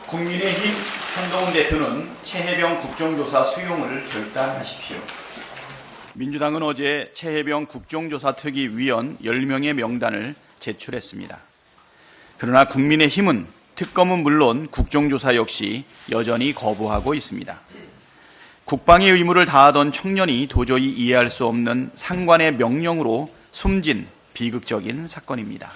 국민의힘 한동훈 대표는 최혜병 국정조사 수용을 결단하십시오. 민주당은 어제 최혜병 국정조사 특위위원 10명의 명단을 제출했습니다. 그러나 국민의힘은 특검은 물론 국정조사 역시 여전히 거부하고 있습니다. 국방의 의무를 다하던 청년이 도저히 이해할 수 없는 상관의 명령으로 숨진 비극적인 사건입니다.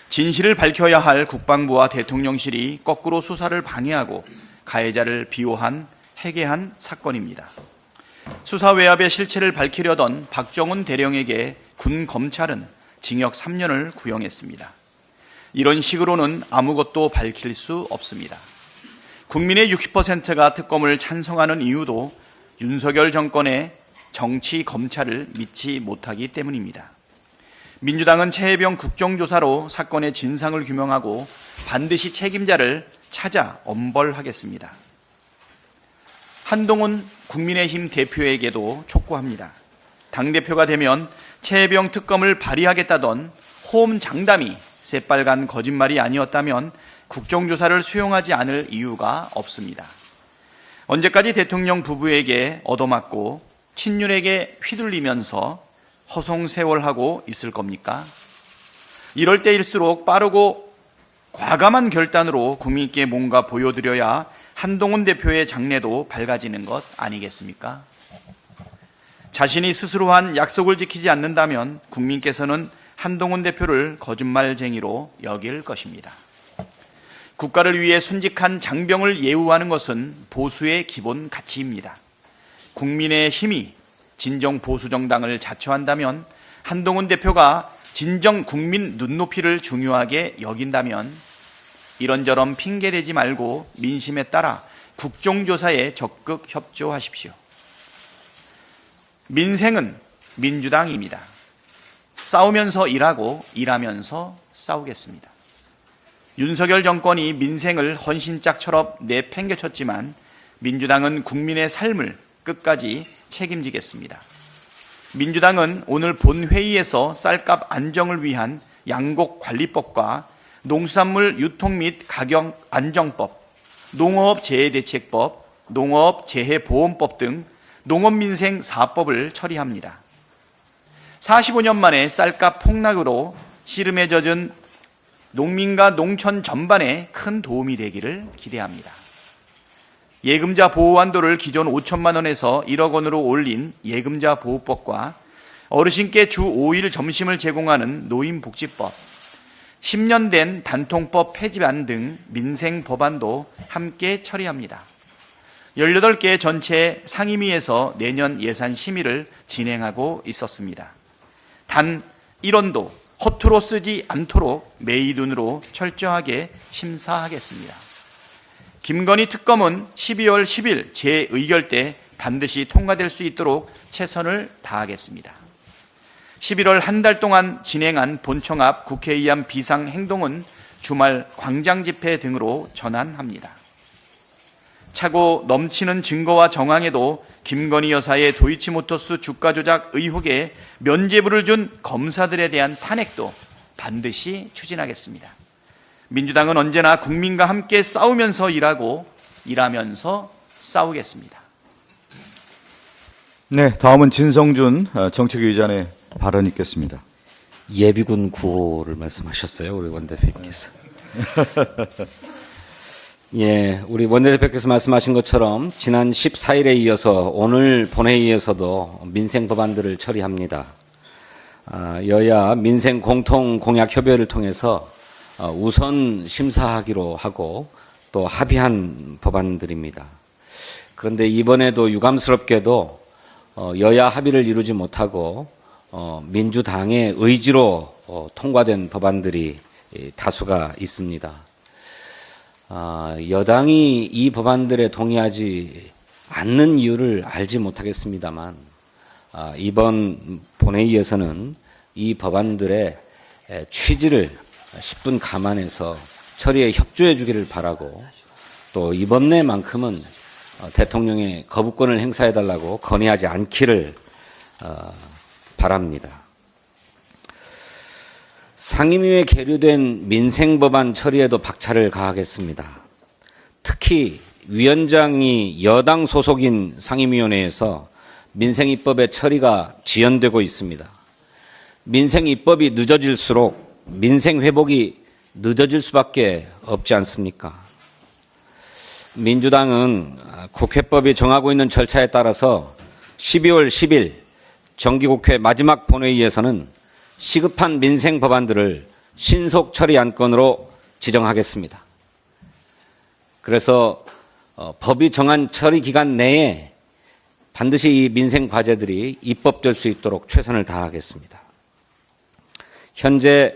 진실을 밝혀야 할 국방부와 대통령실이 거꾸로 수사를 방해하고 가해자를 비호한 해괴한 사건입니다. 수사 외압의 실체를 밝히려던 박정훈 대령에게 군 검찰은 징역 3년을 구형했습니다. 이런 식으로는 아무것도 밝힐 수 없습니다. 국민의 60%가 특검을 찬성하는 이유도 윤석열 정권의 정치 검찰을 믿지 못하기 때문입니다. 민주당은 최혜병 국정조사로 사건의 진상을 규명하고 반드시 책임자를 찾아 엄벌하겠습니다. 한동훈 국민의힘 대표에게도 촉구합니다. 당대표가 되면 최혜병 특검을 발의하겠다던 호언 장담이 새빨간 거짓말이 아니었다면 국정조사를 수용하지 않을 이유가 없습니다. 언제까지 대통령 부부에게 얻어맞고 친윤에게 휘둘리면서 허송세월하고 있을 겁니까? 이럴 때일수록 빠르고 과감한 결단으로 국민께 뭔가 보여드려야 한동훈 대표의 장래도 밝아지는 것 아니겠습니까? 자신이 스스로 한 약속을 지키지 않는다면 국민께서는 한동훈 대표를 거짓말쟁이로 여길 것입니다. 국가를 위해 순직한 장병을 예우하는 것은 보수의 기본 가치입니다. 국민의 힘이 진정 보수정당을 자처한다면, 한동훈 대표가 진정 국민 눈높이를 중요하게 여긴다면 이런저런 핑계대지 말고 민심에 따라 국정조사에 적극 협조하십시오. 민생은 민주당입니다. 싸우면서 일하고 일하면서 싸우겠습니다. 윤석열 정권이 민생을 헌신짝처럼 내팽개쳤지만 민주당은 국민의 삶을 끝까지 책임지겠습니다. 민주당은 오늘 본회의에서 쌀값 안정을 위한 양곡관리법과 농수산물 유통 및 가격 안정법, 농업재해대책법, 농업재해보험법 등 농업민생 4법을 처리합니다. 45년 만에 쌀값 폭락으로 씨름에 젖은 농민과 농촌 전반에 큰 도움이 되기를 기대합니다. 예금자 보호 한도를 기존 5천만 원에서 1억 원으로 올린 예금자 보호법과 어르신께 주 5일 점심을 제공하는 노인복지법, 10년 된 단통법 폐지안 등 민생 법안도 함께 처리합니다. 18개 전체 상임위에서 내년 예산 심의를 진행하고 있었습니다. 단 1원도 허투루 쓰지 않도록 매의 눈으로 철저하게 심사하겠습니다. 김건희 특검은 12월 10일 재의결 때 반드시 통과될 수 있도록 최선을 다하겠습니다. 11월 한 달 동안 진행한 본청 앞 국회의원 비상행동은 주말 광장 집회 등으로 전환합니다. 차고 넘치는 증거와 정황에도 김건희 여사의 도이치모터스 주가 조작 의혹에 면죄부를 준 검사들에 대한 탄핵도 반드시 추진하겠습니다. 민주당은 언제나 국민과 함께 싸우면서 일하고 일하면서 싸우겠습니다. 네, 다음은 진성준 정책위의장의 발언 있겠습니다. 예비군 구호를 말씀하셨어요, 우리 원내대표님께서. 예, 우리 원내대표께서 말씀하신 것처럼 지난 14일에 이어서 오늘 본회의에서도 민생 법안들을 처리합니다. 여야 민생 공통 공약 협의회를 통해서 우선 심사하기로 하고 또 합의한 법안들입니다. 그런데 이번에도 유감스럽게도 여야 합의를 이루지 못하고 민주당의 의지로 통과된 법안들이 다수가 있습니다. 여당이 이 법안들에 동의하지 않는 이유를 알지 못하겠습니다만 이번 본회의에서는 이 법안들의 취지를 10분 감안해서 처리에 협조해 주기를 바라고 또 이번 내만큼은 대통령의 거부권을 행사해 달라고 건의하지 않기를 바랍니다. 상임위에 계류된 민생법안 처리에도 박차를 가하겠습니다. 특히 위원장이 여당 소속인 상임위원회에서 민생입법의 처리가 지연되고 있습니다. 민생입법이 늦어질수록 민생회복이 늦어질 수밖에 없지 않습니까? 민주당은 국회법이 정하고 있는 절차에 따라서 12월 10일 정기국회 마지막 본회의에서는 시급한 민생 법안들을 신속 처리 안건으로 지정하겠습니다. 그래서 법이 정한 처리 기간 내에 반드시 이 민생 과제들이 입법될 수 있도록 최선을 다하겠습니다. 현재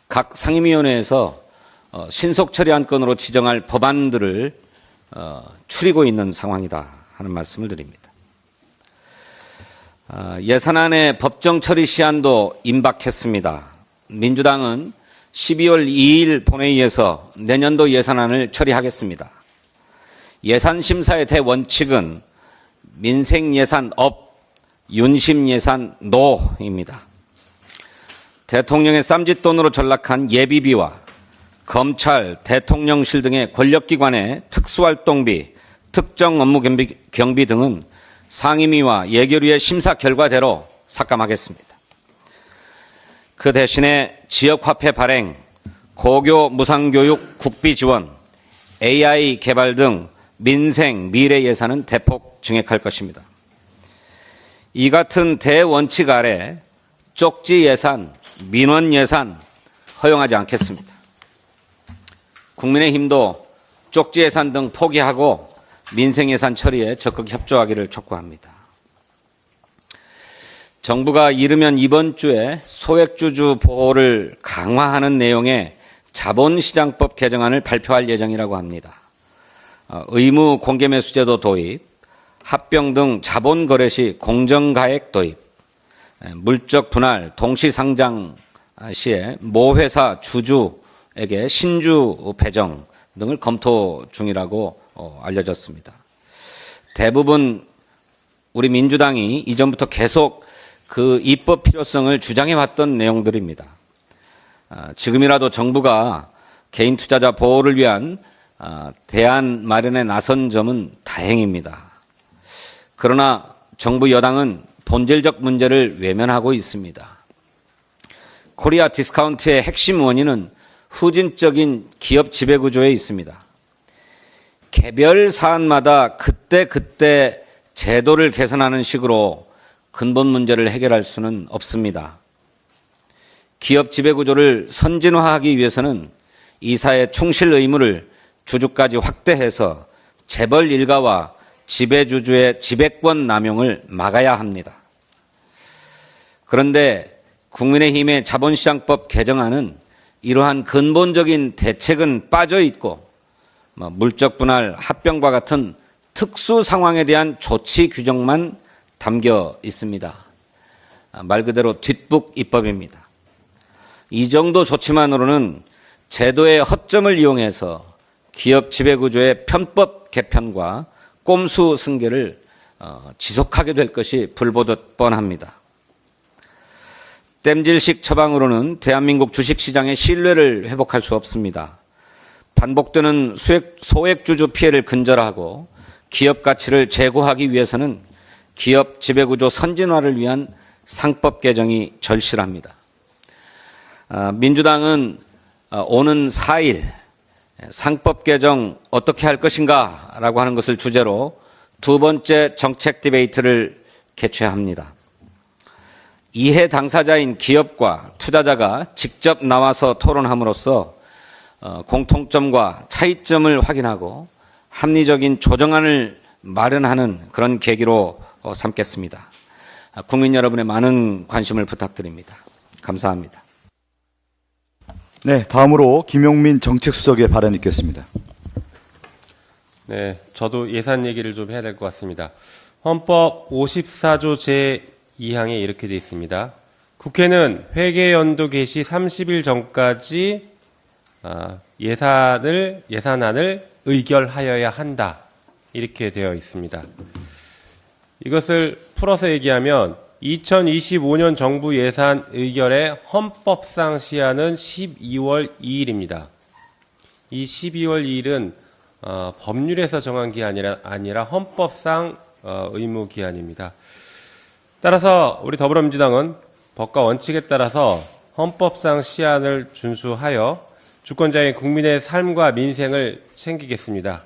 각 상임위원회에서 신속 처리 안건으로 지정할 법안들을 추리고 있는 상황이다 하는 말씀을 드립니다. 예산안의 법정 처리 시한도 임박했습니다. 민주당은 12월 2일 본회의에서 내년도 예산안을 처리하겠습니다. 예산심사의 대원칙은 민생예산 업, 윤심예산 노입니다. 대통령의 쌈짓돈으로 전락한 예비비와 검찰, 대통령실 등의 권력기관의 특수활동비, 특정 업무 경비 등은 상임위와 예결위의 심사 결과대로 삭감하겠습니다. 그 대신에 지역화폐 발행, 고교 무상교육 국비 지원, AI 개발 등 민생, 미래 예산은 대폭 증액할 것입니다. 이 같은 대원칙 아래 쪽지 예산, 민원 예산 허용하지 않겠습니다. 국민의힘도 쪽지 예산 등 포기하고 민생 예산 처리에 적극 협조하기를 촉구합니다. 정부가 이르면 이번 주에 소액주주 보호를 강화하는 내용의 자본시장법 개정안을 발표할 예정이라고 합니다. 의무 공개매수제도 도입, 합병 등 자본거래 시 공정가액 도입, 물적 분할, 동시상장 시에 모회사 주주에게 신주 배정 등을 검토 중이라고 알려졌습니다. 대부분 우리 민주당이 이전부터 계속 그 입법 필요성을 주장해왔던 내용들입니다. 지금이라도 정부가 개인 투자자 보호를 위한 대안 마련에 나선 점은 다행입니다. 그러나 정부 여당은 본질적 문제를 외면하고 있습니다. 코리아 디스카운트의 핵심 원인은 후진적인 기업 지배구조에 있습니다. 개별 사안마다 그때 제도를 개선하는 식으로 근본 문제를 해결할 수는 없습니다. 기업 지배구조를 선진화하기 위해서는 이사의 충실 의무를 주주까지 확대해서 재벌 일가와 지배주주의 지배권 남용을 막아야 합니다. 그런데 국민의힘의 자본시장법 개정안은 이러한 근본적인 대책은 빠져 있고 물적 분할, 합병과 같은 특수 상황에 대한 조치 규정만 담겨 있습니다. 말 그대로 뒷북 입법입니다. 이 정도 조치만으로는 제도의 허점을 이용해서 기업 지배구조의 편법 개편과 꼼수 승계를 지속하게 될 것이 불보듯 뻔합니다. 땜질식 처방으로는 대한민국 주식시장의 신뢰를 회복할 수 없습니다. 반복되는 소액주주 피해를 근절하고 기업 가치를 제고하기 위해서는 기업 지배구조 선진화를 위한 상법 개정이 절실합니다. 민주당은 오는 4일 상법 개정 어떻게 할 것인가 라고 하는 것을 주제로 두 번째 정책 디베이트를 개최합니다. 이해 당사자인 기업과 투자자가 직접 나와서 토론함으로써 공통점과 차이점을 확인하고 합리적인 조정안을 마련하는 그런 계기로 삼겠습니다. 국민 여러분의 많은 관심을 부탁드립니다. 감사합니다. 네, 다음으로 김용민 정책수석의 발언 있겠습니다. 네, 저도 예산 얘기를 좀 해야 될 것 같습니다. 헌법 54조 제2항에 이렇게 되어 있습니다. 국회는 회계연도 개시 30일 전까지 예산안을 의결하여야 한다. 이렇게 되어 있습니다. 이것을 풀어서 얘기하면 2025년 정부 예산 의결의 헌법상 시한은 12월 2일입니다. 이 12월 2일은 법률에서 정한 기한이 아니라 헌법상 의무 기한입니다. 따라서 우리 더불어민주당은 법과 원칙에 따라서 헌법상 시한을 준수하여 주권자인 국민의 삶과 민생을 챙기겠습니다.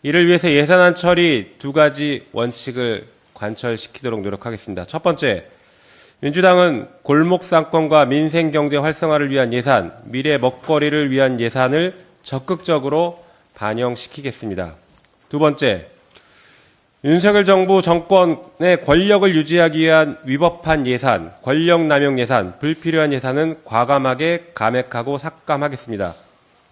이를 위해서 예산안 처리 두 가지 원칙을 관철시키도록 노력하겠습니다. 첫 번째, 민주당은 골목상권과 민생경제 활성화를 위한 예산, 미래 먹거리를 위한 예산을 적극적으로 반영시키겠습니다. 두 번째, 윤석열 정부 정권의 권력을 유지하기 위한 위법한 예산, 권력남용 예산, 불필요한 예산은 과감하게 감액하고 삭감하겠습니다.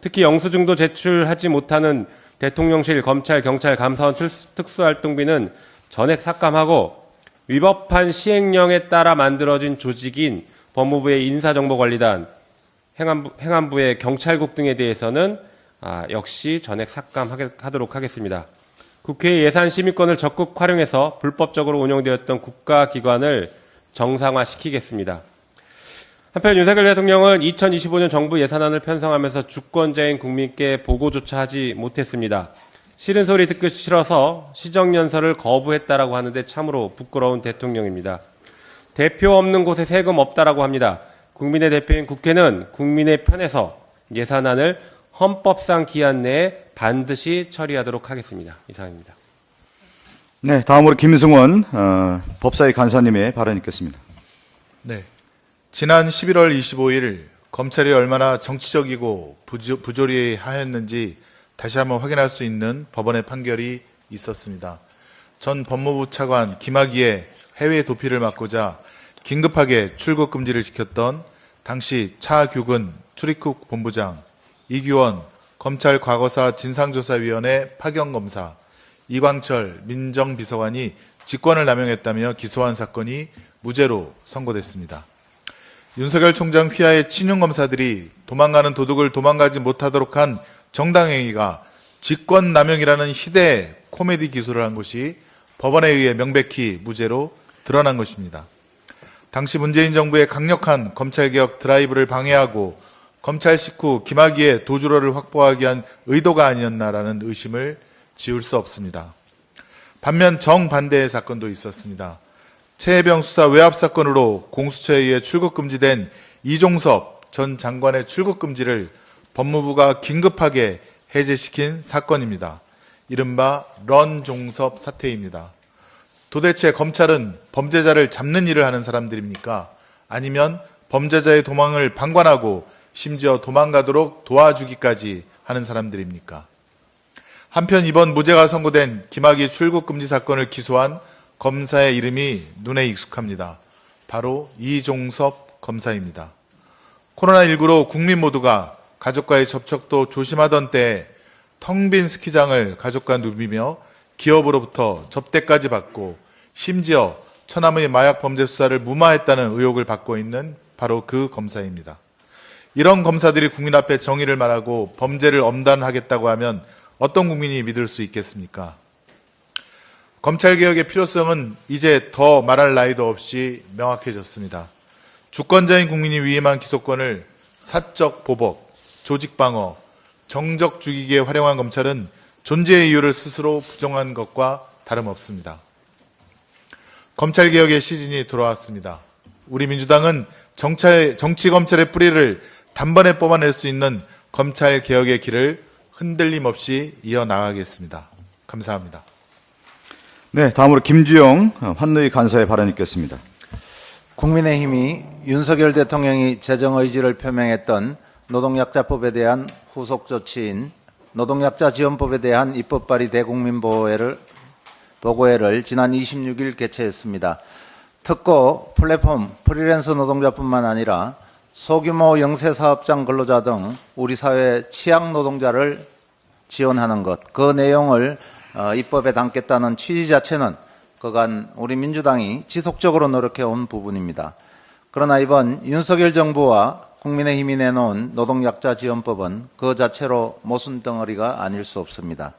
특히 영수증도 제출하지 못하는 대통령실, 검찰, 경찰, 감사원 특수활동비는 전액 삭감하고 위법한 시행령에 따라 만들어진 조직인 법무부의 인사정보관리단, 행안부의 경찰국 등에 대해서는 역시 전액 삭감하도록 하겠습니다. 국회의 예산심의권을 적극 활용해서 불법적으로 운영되었던 국가기관을 정상화시키겠습니다. 한편 윤석열 대통령은 2025년 정부 예산안을 편성하면서 주권자인 국민께 보고조차 하지 못했습니다. 싫은 소리 듣기 싫어서 시정연설을 거부했다라고 하는데 참으로 부끄러운 대통령입니다. 대표 없는 곳에 세금 없다라고 합니다. 국민의 대표인 국회는 국민의 편에서 예산안을 헌법상 기한 내에 반드시 처리하도록 하겠습니다. 이상입니다. 네, 다음으로 김승원 법사위 간사님의 발언 있겠습니다. 네. 지난 11월 25일 검찰이 얼마나 정치적이고 부조리하였는지 다시 한번 확인할 수 있는 법원의 판결이 있었습니다. 전 법무부 차관 김학의의 해외 도피를 막고자 긴급하게 출국 금지를 지켰던 당시 차규근 출입국 본부장, 이규원 검찰 과거사 진상조사위원회 파견검사, 이광철 민정비서관이 직권을 남용했다며 기소한 사건이 무죄로 선고됐습니다. 윤석열 총장 휘하의 친윤검사들이 도망가는 도둑을 도망가지 못하도록 한 정당행위가 직권남용이라는 희대의 코미디 기소를 한 것이 법원에 의해 명백히 무죄로 드러난 것입니다. 당시 문재인 정부의 강력한 검찰개혁 드라이브를 방해하고 검찰 식후 김학의의 도주로를 확보하기 위한 의도가 아니었나라는 의심을 지울 수 없습니다. 반면 정반대의 사건도 있었습니다. 최혜병 수사 외압 사건으로 공수처에 의해 출국 금지된 이종섭 전 장관의 출국 금지를 법무부가 긴급하게 해제시킨 사건입니다. 이른바 런종섭 사태입니다. 도대체 검찰은 범죄자를 잡는 일을 하는 사람들입니까? 아니면 범죄자의 도망을 방관하고 심지어 도망가도록 도와주기까지 하는 사람들입니까? 한편 이번 무죄가 선고된 김학의 출국 금지 사건을 기소한 검사의 이름이 눈에 익숙합니다. 바로 이종섭 검사입니다. 코로나19로 국민 모두가 가족과의 접촉도 조심하던 때에 텅 빈 스키장을 가족과 누비며 기업으로부터 접대까지 받고 심지어 처남의 마약 범죄 수사를 무마했다는 의혹을 받고 있는 바로 그 검사입니다. 이런 검사들이 국민 앞에 정의를 말하고 범죄를 엄단하겠다고 하면 어떤 국민이 믿을 수 있겠습니까? 검찰개혁의 필요성은 이제 더 말할 나위도 없이 명확해졌습니다. 주권자인 국민이 위임한 기소권을 사적 보복, 조직방어, 정적 죽이기에 활용한 검찰은 존재의 이유를 스스로 부정한 것과 다름없습니다. 검찰개혁의 시즌이 돌아왔습니다. 우리 민주당은 정치검찰의 뿌리를 단번에 뽑아낼 수 있는 검찰개혁의 길을 흔들림 없이 이어나가겠습니다. 감사합니다. 네, 다음으로 김주영 환노위 간사의 발언 있겠습니다. 국민의힘이 윤석열 대통령이 재정 의지를 표명했던 노동약자법에 대한 후속 조치인 노동약자 지원법에 대한 입법 발의 대국민 보고회를 지난 26일 개최했습니다. 특고, 플랫폼, 프리랜서 노동자뿐만 아니라 소규모 영세사업장 근로자 등 우리 사회 취약 노동자를 지원하는 것, 그 내용을 입법에 담겠다는 취지 자체는 그간 우리 민주당이 지속적으로 노력해온 부분입니다. 그러나 이번 윤석열 정부와 국민의힘이 내놓은 노동약자 지원법은 그 자체로 모순덩어리가 아닐 수 없습니다.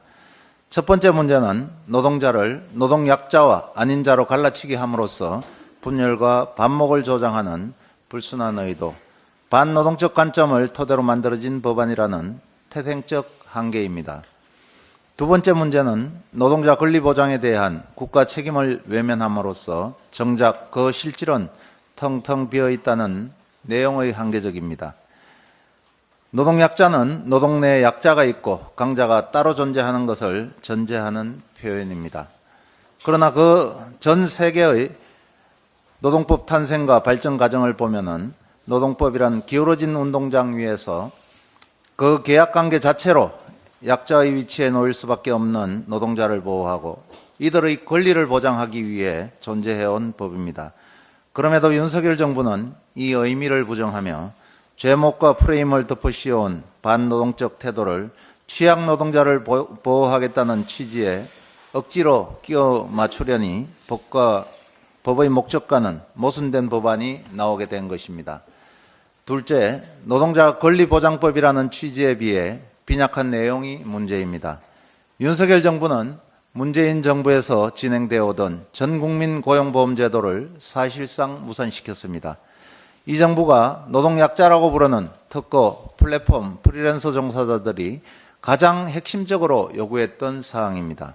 첫 번째 문제는 노동자를 노동약자와 아닌 자로 갈라치기 함으로써 분열과 반목을 조장하는 불순한 의도, 반노동적 관점을 토대로 만들어진 법안이라는 태생적 한계입니다. 두 번째 문제는 노동자 권리 보장에 대한 국가 책임을 외면함으로써 정작 그 실질은 텅텅 비어 있다는 내용의 한계적입니다. 노동약자는 노동 내에 약자가 있고 강자가 따로 존재하는 것을 전제하는 표현입니다. 그러나 그 전 세계의 노동법 탄생과 발전 과정을 보면은 노동법이란 기울어진 운동장 위에서 그 계약관계 자체로 약자의 위치에 놓일 수밖에 없는 노동자를 보호하고 이들의 권리를 보장하기 위해 존재해온 법입니다. 그럼에도 윤석열 정부는 이 의미를 부정하며 죄목과 프레임을 덮어씌운 반노동적 태도를 취약 노동자를 보호하겠다는 취지에 억지로 끼워 맞추려니 법의 목적과는 모순된 법안이 나오게 된 것입니다. 둘째, 노동자 권리보장법이라는 취지에 비해 빈약한 내용이 문제입니다. 윤석열 정부는 문재인 정부에서 진행되어 오던 전국민 고용보험제도를 사실상 무산시켰습니다. 이 정부가 노동약자라고 부르는 특고, 플랫폼, 프리랜서 종사자들이 가장 핵심적으로 요구했던 사항입니다.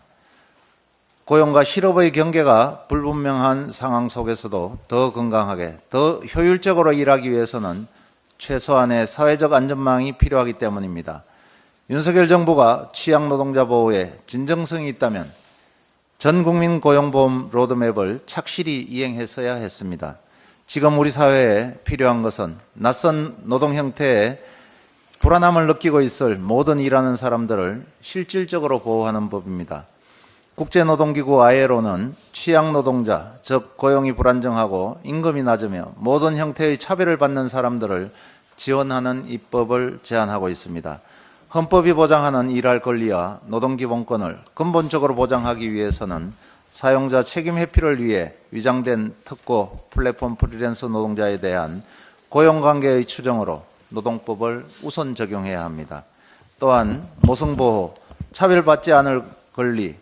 고용과 실업의 경계가 불분명한 상황 속에서도 더 건강하게, 더 효율적으로 일하기 위해서는 최소한의 사회적 안전망이 필요하기 때문입니다. 윤석열 정부가 취약 노동자 보호에 진정성이 있다면 전 국민 고용보험 로드맵을 착실히 이행했어야 했습니다. 지금 우리 사회에 필요한 것은 낯선 노동 형태에 불안함을 느끼고 있을 모든 일하는 사람들을 실질적으로 보호하는 법입니다. 국제노동기구 ILO는 취약 노동자, 즉 고용이 불안정하고 임금이 낮으며 모든 형태의 차별을 받는 사람들을 지원하는 입법을 제안하고 있습니다. 헌법이 보장하는 일할 권리와 노동기본권을 근본적으로 보장하기 위해서는 사용자 책임 회피를 위해 위장된 특고, 플랫폼 프리랜서 노동자에 대한 고용관계의 추정으로 노동법을 우선 적용해야 합니다. 또한 모성보호, 차별받지 않을 권리,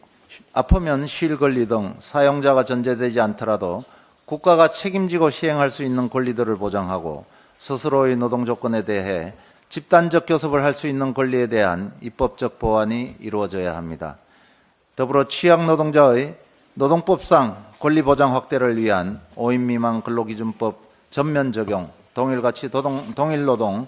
아프면 쉴 권리 등 사용자가 전제되지 않더라도 국가가 책임지고 시행할 수 있는 권리들을 보장하고 스스로의 노동 조건에 대해 집단적 교섭을 할 수 있는 권리에 대한 입법적 보완이 이루어져야 합니다. 더불어 취약 노동자의 노동법상 권리 보장 확대를 위한 5인 미만 근로기준법 전면 적용, 동일가치 동일노동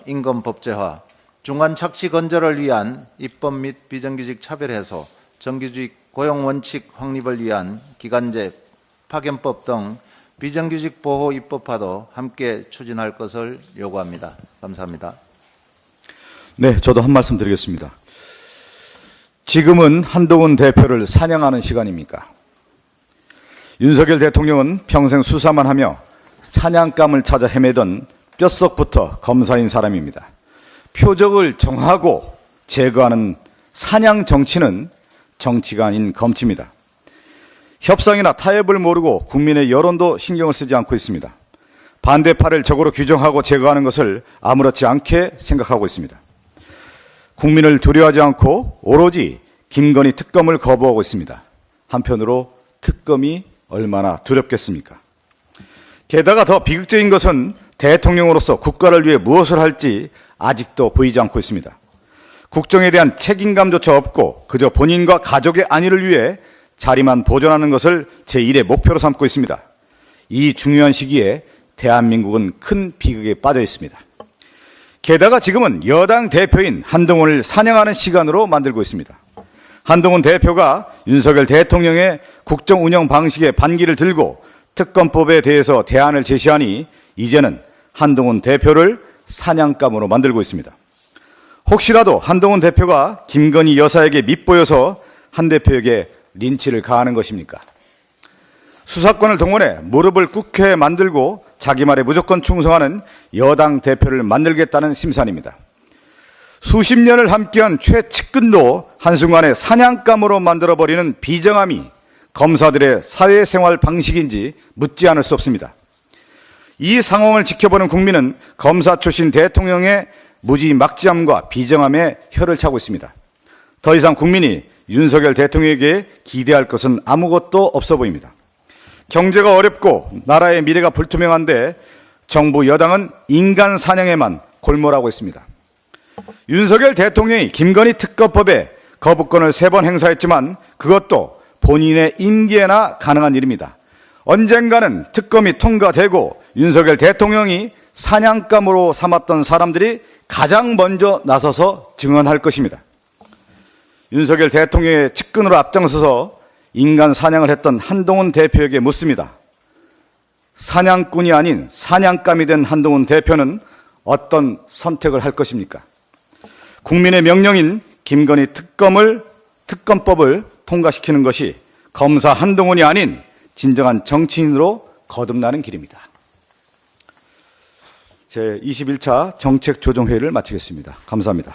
임금 법제화, 중간 착취 건절을 위한 입법 및 비정규직 차별 해소, 정규직 고용 원칙 확립을 위한 기간제 파견법 등 비정규직 보호 입법화도 함께 추진할 것을 요구합니다. 감사합니다. 네, 저도 한 말씀 드리겠습니다. 지금은 한동훈 대표를 사냥하는 시간입니까? 윤석열 대통령은 평생 수사만 하며 사냥감을 찾아 헤매던 뼛속부터 검사인 사람입니다. 표적을 정하고 제거하는 사냥 정치는 정치가 아닌 검치입니다. 협상이나 타협을 모르고 국민의 여론도 신경을 쓰지 않고 있습니다. 반대파를 적으로 규정하고 제거하는 것을 아무렇지 않게 생각하고 있습니다. 국민을 두려워하지 않고 오로지 김건희 특검을 거부하고 있습니다. 한편으로 특검이 얼마나 두렵겠습니까? 게다가 더 비극적인 것은 대통령으로서 국가를 위해 무엇을 할지 아직도 보이지 않고 있습니다. 국정에 대한 책임감조차 없고 그저 본인과 가족의 안위를 위해 자리만 보존하는 것을 제1의 목표로 삼고 있습니다. 이 중요한 시기에 대한민국은 큰 비극에 빠져 있습니다. 게다가 지금은 여당 대표인 한동훈을 사냥하는 시간으로 만들고 있습니다. 한동훈 대표가 윤석열 대통령의 국정 운영 방식에 반기를 들고 특검법에 대해서 대안을 제시하니 이제는 한동훈 대표를 사냥감으로 만들고 있습니다. 혹시라도 한동훈 대표가 김건희 여사에게 밉보여서 한 대표에게 린치를 가하는 것입니까? 수사권을 동원해 무릎을 꿇게 만들고 자기 말에 무조건 충성하는 여당 대표를 만들겠다는 심산입니다. 수십 년을 함께한 최측근도 한순간에 사냥감으로 만들어버리는 비정함이 검사들의 사회생활 방식인지 묻지 않을 수 없습니다. 이 상황을 지켜보는 국민은 검사 출신 대통령의 무지막지함과 비정함에 혀를 차고 있습니다. 더 이상 국민이 윤석열 대통령에게 기대할 것은 아무것도 없어 보입니다. 경제가 어렵고 나라의 미래가 불투명한데 정부 여당은 인간 사냥에만 골몰하고 있습니다. 윤석열 대통령이 김건희 특검법에 거부권을 3번 행사했지만 그것도 본인의 임기에나 가능한 일입니다. 언젠가는 특검이 통과되고 윤석열 대통령이 사냥감으로 삼았던 사람들이 가장 먼저 나서서 증언할 것입니다. 윤석열 대통령의 측근으로 앞장서서 인간 사냥을 했던 한동훈 대표에게 묻습니다. 사냥꾼이 아닌 사냥감이 된 한동훈 대표는 어떤 선택을 할 것입니까? 국민의 명령인 김건희 특검법을 통과시키는 것이 검사 한동훈이 아닌 진정한 정치인으로 거듭나는 길입니다. 제21차 정책조정회의를 마치겠습니다. 감사합니다.